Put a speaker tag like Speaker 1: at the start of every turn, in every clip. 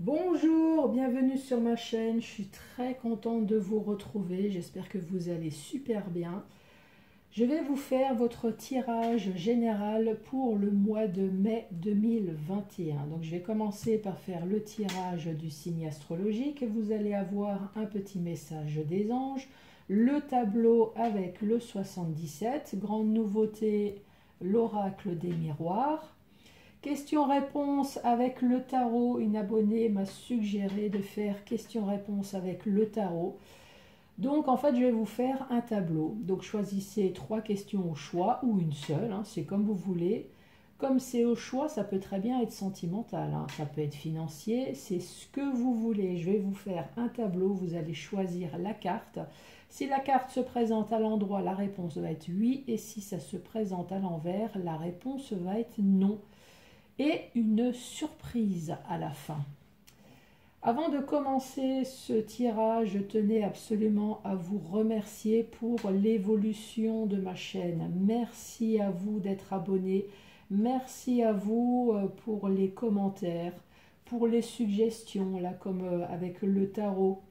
Speaker 1: Bonjour, bienvenue sur ma chaîne. Je suis très contente de vous retrouver. J'espère que vous allez super bien. Je vais vous faire votre tirage général pour le mois de mai 2021. Donc je vais commencer par faire le tirage du signe astrologique. Vous allez avoir un petit message des anges, le tableau avec le 77, grande nouveauté, l'oracle des miroirs. Question-réponse avec le tarot. Une abonnée m'a suggéré de faire question-réponse avec le tarot. Donc en fait je vais vous faire un tableau. Donc choisissez 3 questions au choix ou une seule, hein, c'est comme vous voulez. Comme c'est au choix, ça peut très bien être sentimental, hein, ça peut être financier, c'est ce que vous voulez. Je vais vous faire un tableau, vous allez choisir la carte. Si la carte se présente à l'endroit, la réponse va être oui, et si ça se présente à l'envers, la réponse va être non. Et une surprise à la fin. Avant de commencer ce tirage, je tenais absolument à vous remercier pour l'évolution de ma chaîne. Merci à vous d'être abonnés. Merci à vous pour les commentaires, pour les suggestions, là comme avec le tarot,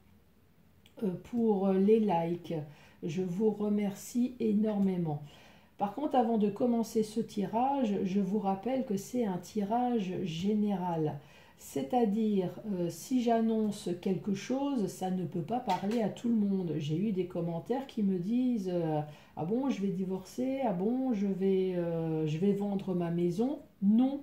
Speaker 1: pour les likes. Je vous remercie énormément. Par contre, avant de commencer ce tirage, je vous rappelle que c'est un tirage général. C'est-à-dire, si j'annonce quelque chose, ça ne peut pas parler à tout le monde. J'ai eu des commentaires qui me disent ah bon, je vais divorcer, ah bon, je vais vendre ma maison. Non.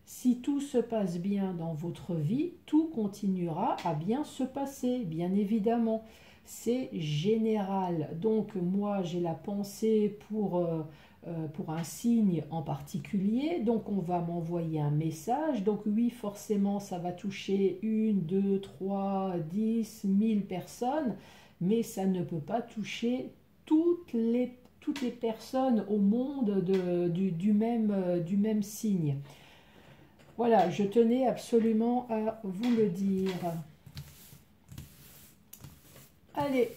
Speaker 1: Si tout se passe bien dans votre vie, tout continuera à bien se passer, bien évidemment. C'est général. Donc moi, j'ai la pensée pour un signe en particulier. Donc on va m'envoyer un message. Donc oui, forcément, ça va toucher 1, 2, 3, 10, 1000 personnes. Mais ça ne peut pas toucher toutes les personnes au monde du même signe. Voilà, je tenais absolument à vous le dire. Allez,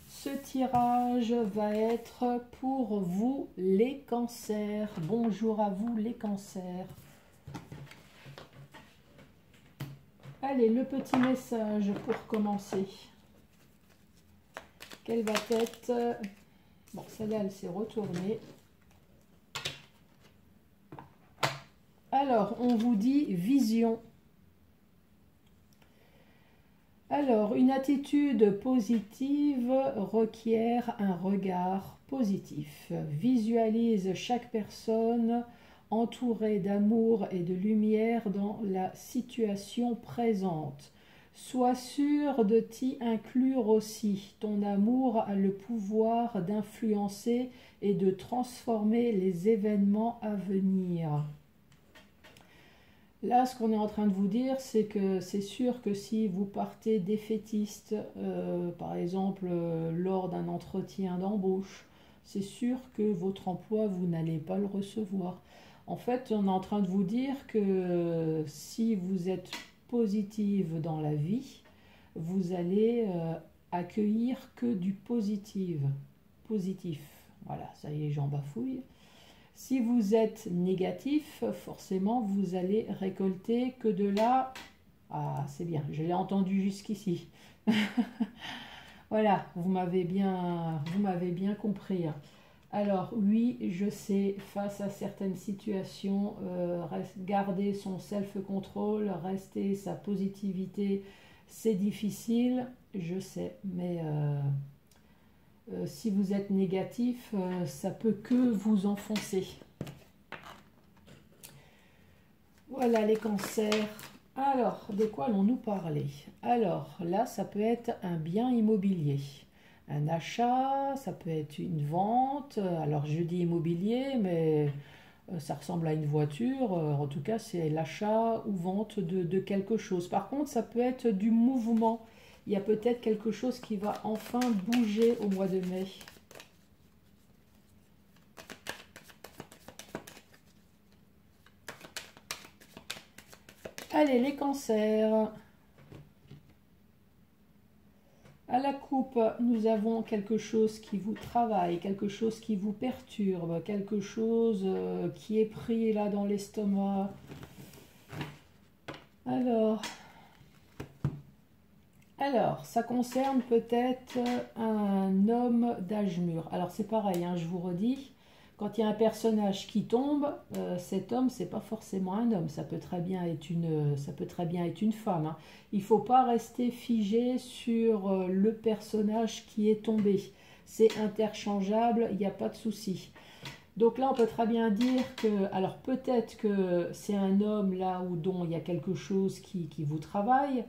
Speaker 1: ce tirage va être pour vous les cancers. Bonjour à vous les cancers. Allez, le petit message pour commencer. Quelle va être... Bon, celle-là, elle s'est retournée. Alors, on vous dit vision. Alors, une attitude positive requiert un regard positif. Visualise chaque personne entourée d'amour et de lumière dans la situation présente. Sois sûr de t'y inclure aussi. Ton amour a le pouvoir d'influencer et de transformer les événements à venir. Là, ce qu'on est en train de vous dire, c'est que c'est sûr que si vous partez défaitiste, par exemple lors d'un entretien d'embauche, c'est sûr que votre emploi, vous n'allez pas le recevoir. En fait, on est en train de vous dire que si vous êtes positive dans la vie, vous allez accueillir que du positif. Voilà, ça y est, j'en bafouille. Si vous êtes négatif, forcément, vous allez récolter que de la... Ah, c'est bien, je l'ai entendu jusqu'ici. Voilà, vous m'avez bien compris. Alors, oui, je sais, face à certaines situations, garder son self-control, rester sa positivité, c'est difficile, je sais, mais... si vous êtes négatif, ça peut que vous enfoncer. Voilà les cancers. Alors, de quoi allons-nous parler? Alors, là, ça peut être un bien immobilier. Un achat, ça peut être une vente. Alors, je dis immobilier, mais ça ressemble à une voiture. En tout cas, c'est l'achat ou vente de quelque chose. Par contre, ça peut être du mouvement. Il y a peut-être quelque chose qui va enfin bouger au mois de mai. Allez, les cancers. À la coupe, nous avons quelque chose qui vous travaille, quelque chose qui vous perturbe, quelque chose qui est pris là dans l'estomac. Alors, Alors, ça concerne peut-être un homme d'âge mûr. Alors, c'est pareil, hein, je vous redis, quand il y a un personnage qui tombe, cet homme, c'est pas forcément un homme, ça peut très bien être une femme, hein. Il ne faut pas rester figé sur le personnage qui est tombé. C'est interchangeable, il n'y a pas de souci. Donc là, on peut très bien dire que, alors peut-être que c'est un homme là où dont il y a quelque chose qui vous travaille,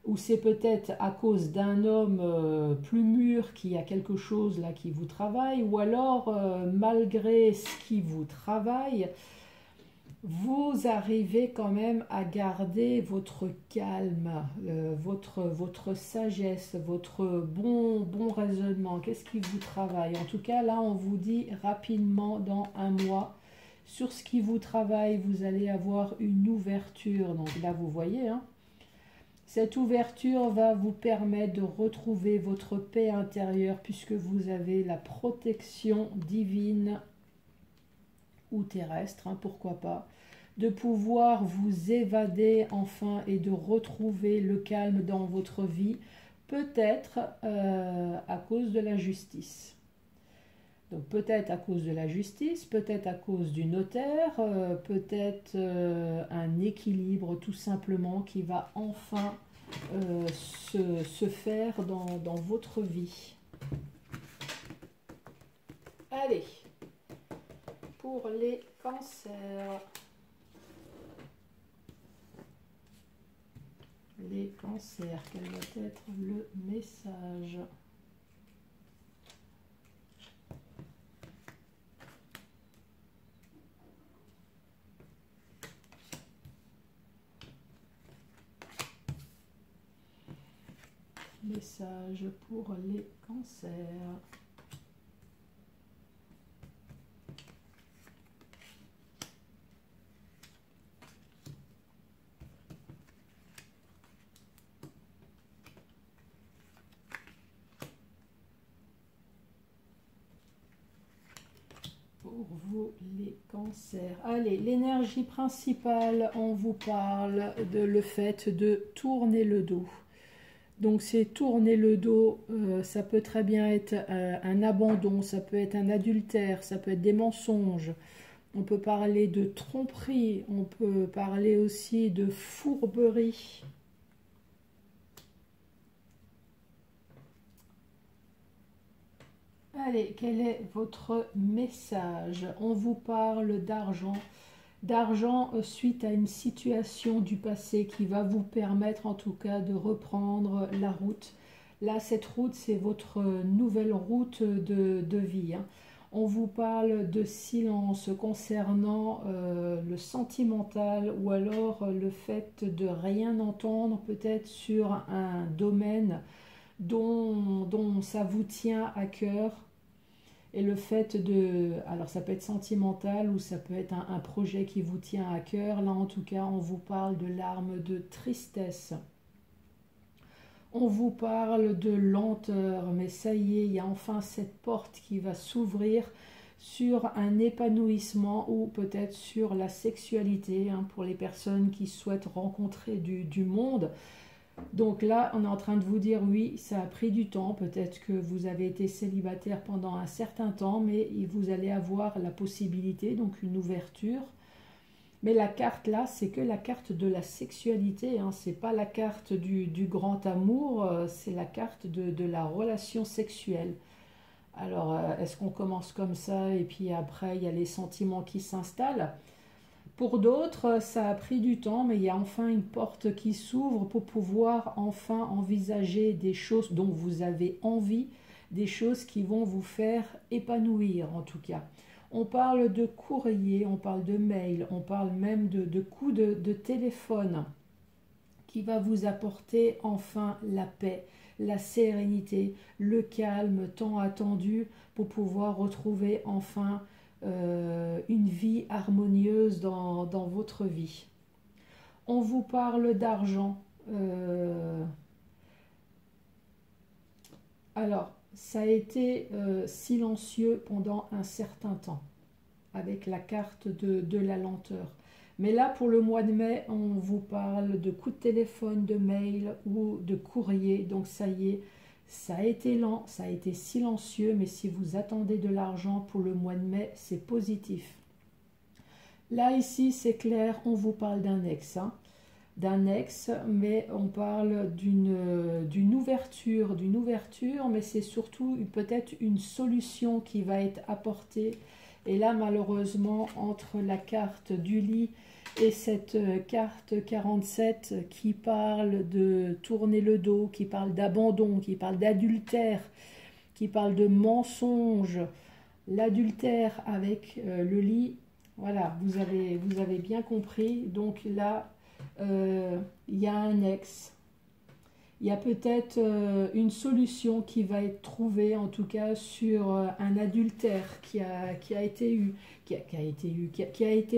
Speaker 1: ou c'est peut-être à cause d'un homme plus mûr qui a quelque chose là qui vous travaille, ou alors malgré ce qui vous travaille, vous arrivez quand même à garder votre calme, votre sagesse, votre bon raisonnement. Qu'est-ce qui vous travaille? En tout cas, là, on vous dit rapidement, dans un mois, sur ce qui vous travaille, vous allez avoir une ouverture. Donc là, vous voyez, hein, cette ouverture va vous permettre de retrouver votre paix intérieure puisque vous avez la protection divine ou terrestre, hein, pourquoi pas, de pouvoir vous évader enfin et de retrouver le calme dans votre vie, peut-être à cause de la justice. Donc peut-être à cause de la justice, peut-être à cause du notaire, peut-être un équilibre tout simplement qui va enfin se faire dans votre vie. Allez, pour les cancers. Les cancers, quel va être le message? Message pour les cancers. Pour vous les cancers. Allez, l'énergie principale, on vous parle de le fait de tourner le dos. Donc c'est tourner le dos, ça peut très bien être un abandon, ça peut être un adultère, ça peut être des mensonges. On peut parler de tromperie, on peut parler aussi de fourberie. Allez, quel est votre message? On vous parle d'argent. D'argent suite à une situation du passé qui va vous permettre en tout cas de reprendre la route. Là, cette route, c'est votre nouvelle route de vie, hein. On vous parle de silence concernant le sentimental ou alors le fait de rien entendre peut-être sur un domaine dont ça vous tient à cœur. Et le fait de, alors ça peut être sentimental ou ça peut être un projet qui vous tient à cœur. Là en tout cas, on vous parle de larmes de tristesse. On vous parle de lenteur, mais ça y est, il y a enfin cette porte qui va s'ouvrir sur un épanouissement ou peut-être sur la sexualité, hein, pour les personnes qui souhaitent rencontrer du monde. Donc là, on est en train de vous dire oui, ça a pris du temps. Peut-être que vous avez été célibataire pendant un certain temps, mais vous allez avoir la possibilité, donc une ouverture. Mais la carte là, c'est que la carte de la sexualité, hein. C'est pas la carte du grand amour, c'est la carte de la relation sexuelle. Alors, est-ce qu'on commence comme ça et puis après, il y a les sentiments qui s'installent? Pour d'autres, ça a pris du temps, mais il y a enfin une porte qui s'ouvre pour pouvoir enfin envisager des choses dont vous avez envie, des choses qui vont vous faire épanouir en tout cas. On parle de courrier, on parle de mail, on parle même de coups de téléphone qui va vous apporter enfin la paix, la sérénité, le calme tant attendu pour pouvoir retrouver enfin une vie harmonieuse dans votre vie. On vous parle d'argent. Alors, ça a été silencieux pendant un certain temps, avec la carte de la lenteur. Mais là, pour le mois de mai, on vous parle de coups de téléphone, de mail ou de courrier. Donc ça y est, ça a été lent, ça a été silencieux, mais si vous attendez de l'argent pour le mois de mai, c'est positif. Là, ici, c'est clair, on vous parle d'un ex, hein, d'un ex, mais on parle d'une ouverture, mais c'est surtout peut-être une solution qui va être apportée. Et là, malheureusement, entre la carte du lit et cette carte 47 qui parle de tourner le dos, qui parle d'abandon, qui parle d'adultère, qui parle de mensonge, l'adultère avec le lit, voilà, vous avez bien compris. Donc là, il y a un ex. Il y a peut-être une solution qui va être trouvée, en tout cas, sur un adultère qui a été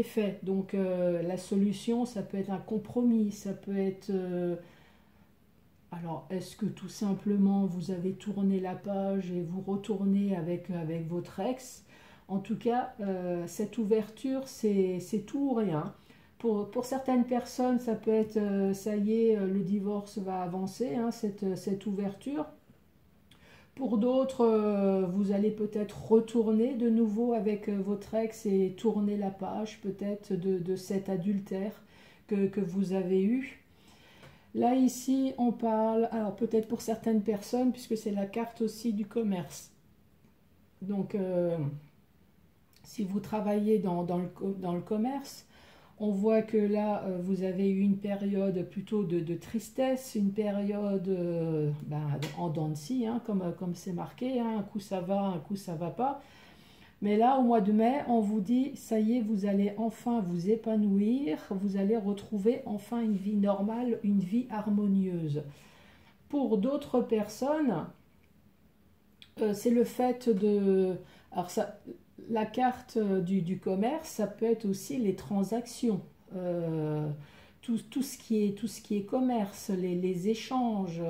Speaker 1: fait. Donc la solution, ça peut être un compromis, ça peut être... alors, est-ce que tout simplement vous avez tourné la page et vous retournez avec votre ex? En tout cas, cette ouverture, c'est tout ou rien. Pour certaines personnes, ça peut être, ça y est, le divorce va avancer, hein, cette ouverture. Pour d'autres, vous allez peut-être retourner de nouveau avec votre ex et tourner la page peut-être de cet adultère que vous avez eu. Là, ici, on parle, alors peut-être pour certaines personnes, puisque c'est la carte aussi du commerce. Donc, si vous travaillez dans le commerce, on voit que là, vous avez eu une période plutôt de tristesse, une période en dents de scie, hein, comme c'est marqué, hein, un coup ça va, un coup ça va pas. Mais là, au mois de mai, on vous dit, ça y est, vous allez enfin vous épanouir, vous allez retrouver enfin une vie normale, une vie harmonieuse. Pour d'autres personnes, c'est le fait de... Alors ça, la carte du commerce, ça peut être aussi les transactions, tout ce qui est commerce, les échanges.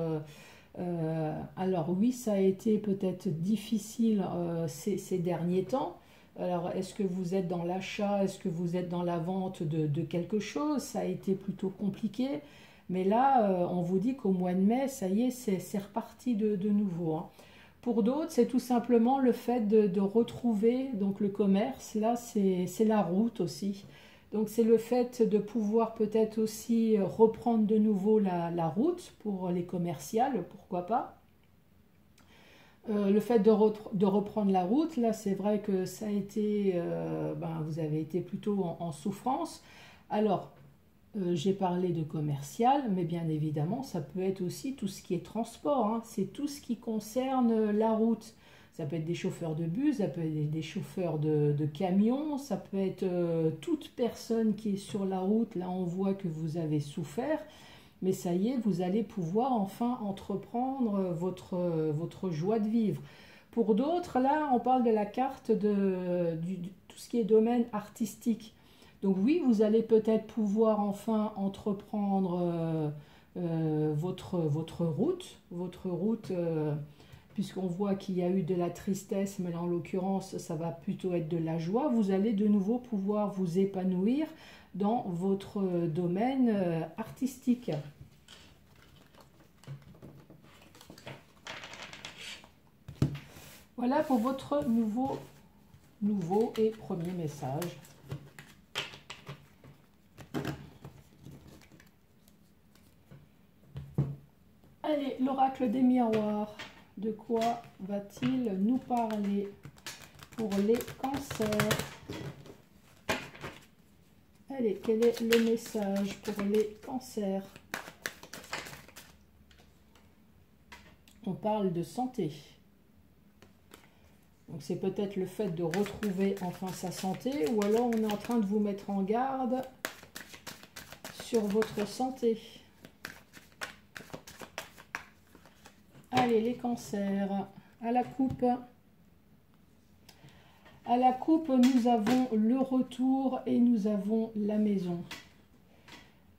Speaker 1: Alors oui, ça a été peut-être difficile ces derniers temps. Alors est-ce que vous êtes dans l'achat, est-ce que vous êtes dans la vente de quelque chose? Ça a été plutôt compliqué. Mais là, on vous dit qu'au mois de mai, ça y est, c'est reparti de nouveau, hein. Pour d'autres, c'est tout simplement le fait de retrouver donc le commerce. Là, c'est la route aussi. Donc, c'est le fait de pouvoir peut-être aussi reprendre de nouveau la route pour les commerciales, pourquoi pas. Le fait de reprendre la route, là, c'est vrai que ça a été, vous avez été plutôt en souffrance. Alors, j'ai parlé de commercial, mais bien évidemment, ça peut être aussi tout ce qui est transport, hein. C'est tout ce qui concerne la route. Ça peut être des chauffeurs de bus, ça peut être des chauffeurs de camions, ça peut être toute personne qui est sur la route. Là, on voit que vous avez souffert, mais ça y est, vous allez pouvoir enfin entreprendre votre joie de vivre. Pour d'autres, là, on parle de la carte de tout ce qui est domaine artistique. Donc oui, vous allez peut-être pouvoir enfin entreprendre votre route, puisqu'on voit qu'il y a eu de la tristesse, mais là, en l'occurrence, ça va plutôt être de la joie. Vous allez de nouveau pouvoir vous épanouir dans votre domaine artistique. Voilà pour votre nouveau et premier message. Allez, l'oracle des miroirs, de quoi va-t-il nous parler pour les cancers? Allez, quel est le message pour les cancers? On parle de santé. Donc c'est peut-être le fait de retrouver enfin sa santé, ou alors on est en train de vous mettre en garde sur votre santé. Allez, les cancers, à la coupe. À la coupe, nous avons le retour et nous avons la maison.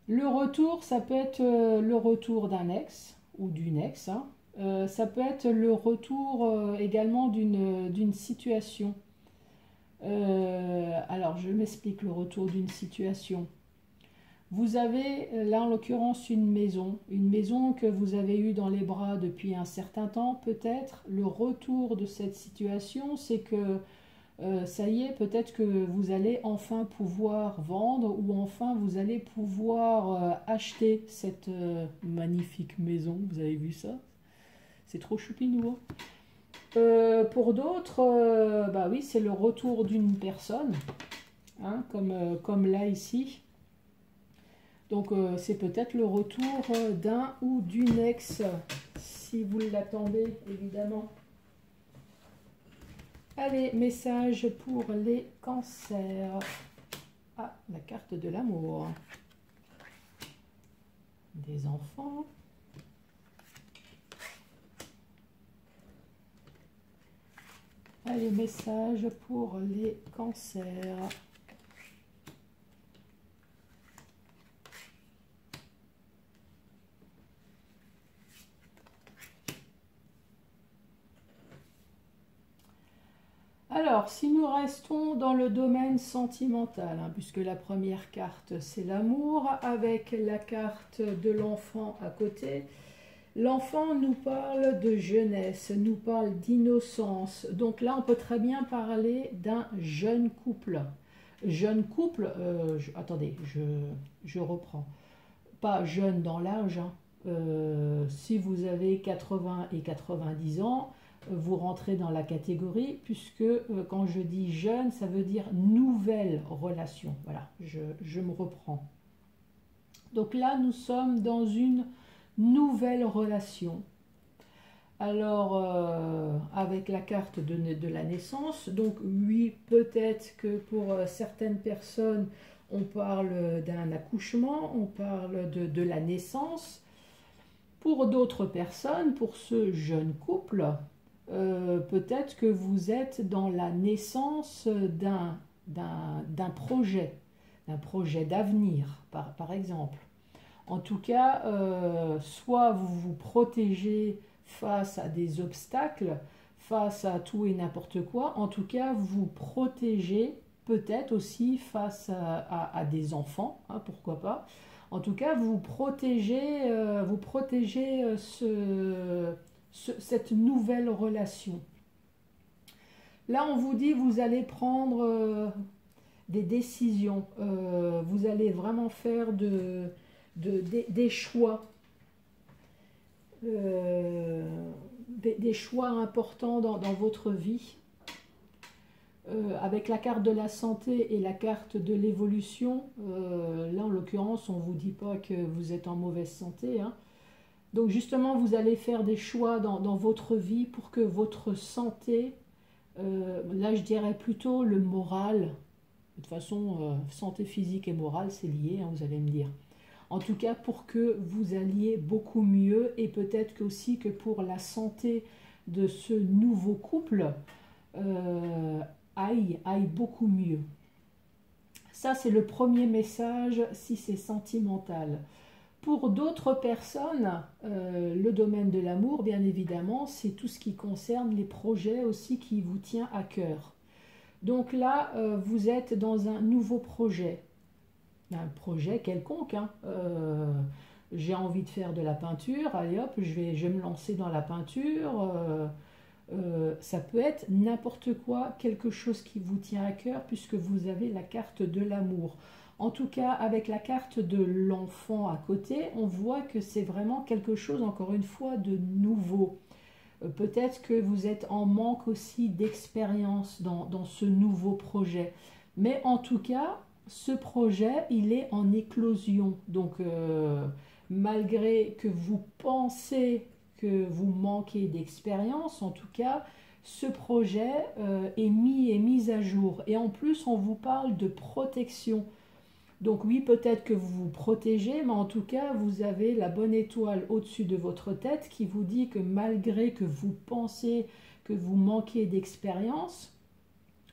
Speaker 1: Le retour, ça peut être le retour d'un ex ou d'une ex, hein. Ça peut être le retour également d'une situation. Alors, je m'explique le retour d'une situation. Vous avez là en l'occurrence une maison que vous avez eue dans les bras depuis un certain temps peut-être. Le retour de cette situation, c'est que ça y est, peut-être que vous allez enfin pouvoir vendre ou enfin vous allez pouvoir acheter cette magnifique maison. Vous avez vu ça? C'est trop choupinou, hein. Pour d'autres, bah oui, c'est le retour d'une personne, hein, comme là ici. Donc c'est peut-être le retour d'un ou d'une ex, si vous l'attendez, évidemment. Allez, message pour les cancers. Ah, la carte de l'amour. Des enfants. Allez, message pour les cancers. Alors, si nous restons dans le domaine sentimental, hein, puisque la première carte c'est l'amour, avec la carte de l'enfant à côté, l'enfant nous parle de jeunesse, nous parle d'innocence. Donc là, on peut très bien parler d'un jeune couple. Jeune couple, attendez, je reprends. Pas jeune dans l'âge, hein. Si vous avez 80 et 90 ans, vous rentrez dans la catégorie, puisque quand je dis jeune, ça veut dire nouvelle relation. Voilà, je me reprends. Donc là, nous sommes dans une nouvelle relation. Alors, avec la carte de la naissance, donc oui, peut-être que pour certaines personnes, on parle d'un accouchement, on parle de la naissance. Pour d'autres personnes, pour ce jeune couple, peut-être que vous êtes dans la naissance d'un projet d'avenir, par exemple. En tout cas, soit vous vous protégez face à des obstacles, face à tout et n'importe quoi. En tout cas, vous protégez peut-être aussi face à des enfants, hein, pourquoi pas. En tout cas, vous protégez cette nouvelle relation. Là, on vous dit, vous allez prendre des décisions. Vous allez vraiment faire des choix. Des choix importants dans votre vie. Avec la carte de la santé et la carte de l'évolution, là en l'occurrence on ne vous dit pas que vous êtes en mauvaise santé, hein. Donc justement vous allez faire des choix dans votre vie pour que votre santé, là je dirais plutôt le moral, de toute façon santé physique et morale c'est lié, hein, vous allez me dire. En tout cas pour que vous alliez beaucoup mieux et peut-être aussi que pour la santé de ce nouveau couple, aille beaucoup mieux. Ça, c'est le premier message si c'est sentimental. Pour d'autres personnes, le domaine de l'amour, bien évidemment, c'est tout ce qui concerne les projets aussi qui vous tient à cœur. Donc là, vous êtes dans un nouveau projet. Un projet quelconque, hein. J'ai envie de faire de la peinture, allez hop, je vais me lancer dans la peinture. Ça peut être n'importe quoi, quelque chose qui vous tient à cœur puisque vous avez la carte de l'amour. En tout cas, avec la carte de l'enfant à côté, on voit que c'est vraiment quelque chose, encore une fois, de nouveau. Peut-être que vous êtes en manque aussi d'expérience dans ce nouveau projet. Mais en tout cas, ce projet, il est en éclosion. Donc, malgré que vous pensez que vous manquez d'expérience, en tout cas, ce projet est mis à jour. Et en plus, on vous parle de protection. Donc oui, peut-être que vous vous protégez, mais en tout cas, vous avez la bonne étoile au-dessus de votre tête qui vous dit que malgré que vous pensez que vous manquez d'expérience,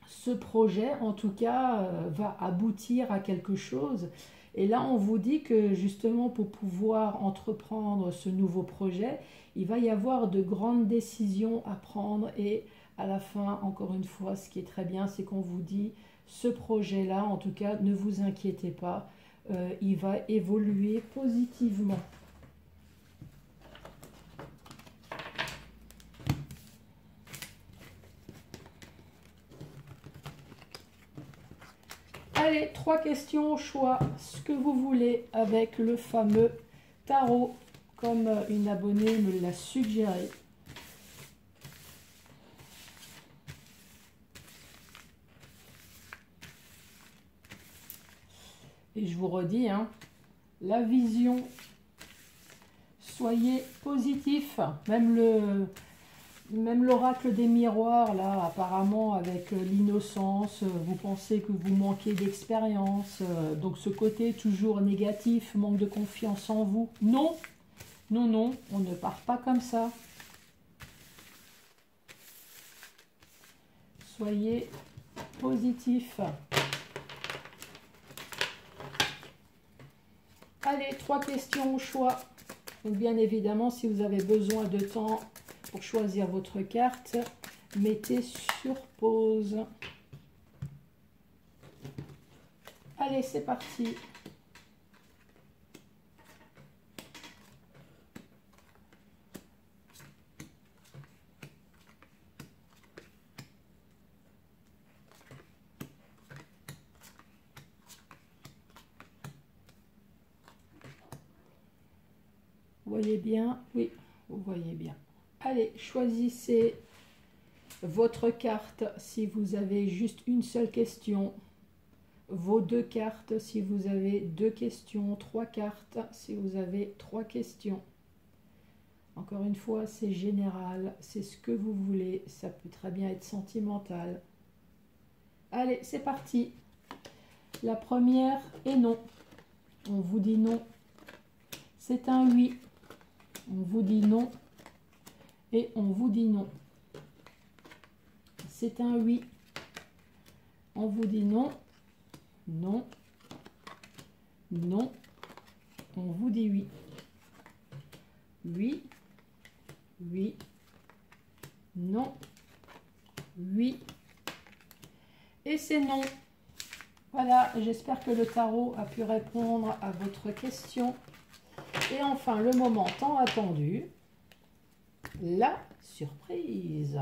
Speaker 1: ce projet, en tout cas, va aboutir à quelque chose. Et là, on vous dit que justement, pour pouvoir entreprendre ce nouveau projet, il va y avoir de grandes décisions à prendre. Et à la fin, encore une fois, ce qui est très bien, c'est qu'on vous dit, ce projet-là, en tout cas, ne vous inquiétez pas. il va évoluer positivement. Allez, 3 questions au choix, ce que vous voulez avec le fameux tarot, comme une abonnée me l'a suggéré. Et je vous redis, hein, la vision, soyez positif, même l'oracle des miroirs, là, apparemment, avec l'innocence, vous pensez que vous manquez d'expérience, donc ce côté toujours négatif, manque de confiance en vous. Non, non, non, on ne part pas comme ça. Soyez positif. Allez, 3 questions au choix. Donc bien évidemment, si vous avez besoin de temps pour choisir votre carte, mettez sur pause. Allez, c'est parti. Vous voyez bien? Oui, vous voyez bien. Allez, choisissez votre carte si vous avez juste une seule question. Vos 2 cartes si vous avez 2 questions. 3 cartes si vous avez 3 questions. Encore une fois, c'est général. C'est ce que vous voulez. Ça peut très bien être sentimental. Allez, c'est parti. La première est non. On vous dit non. C'est un oui. On vous dit non. Et on vous dit non. C'est un oui. On vous dit non. Non. Non. On vous dit oui. Oui. Oui. Non. Oui. Et c'est non. Voilà, j'espère que le tarot a pu répondre à votre question. Et enfin, le moment tant attendu, la surprise.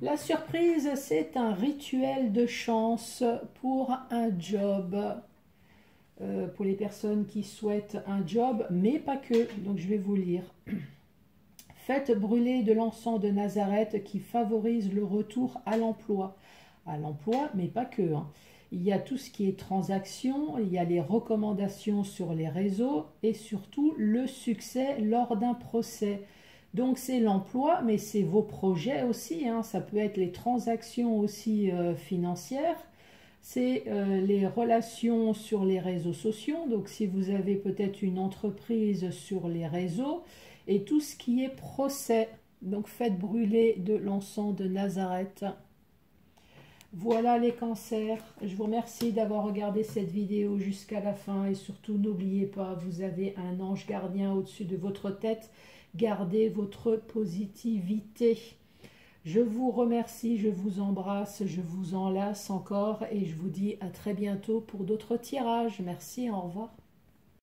Speaker 1: La surprise, c'est un rituel de chance pour un job. Pour les personnes qui souhaitent un job, mais pas que. Donc, je vais vous lire. Faites brûler de l'encens de Nazareth qui favorise le retour à l'emploi. À l'emploi, mais pas que. Hein. Il y a tout ce qui est transaction, il y a les recommandations sur les réseaux et surtout le succès lors d'un procès. Donc c'est l'emploi, mais c'est vos projets aussi. Hein. Ça peut être les transactions aussi financières. C'est les relations sur les réseaux sociaux. Donc si vous avez peut-être une entreprise sur les réseaux et tout ce qui est procès. Donc faites brûler de l'encens de Nazareth. Voilà les cancers, je vous remercie d'avoir regardé cette vidéo jusqu'à la fin et surtout n'oubliez pas, vous avez un ange gardien au-dessus de votre tête, gardez votre positivité. Je vous remercie, je vous embrasse, je vous enlace encore et je vous dis à très bientôt pour d'autres tirages. Merci, au revoir.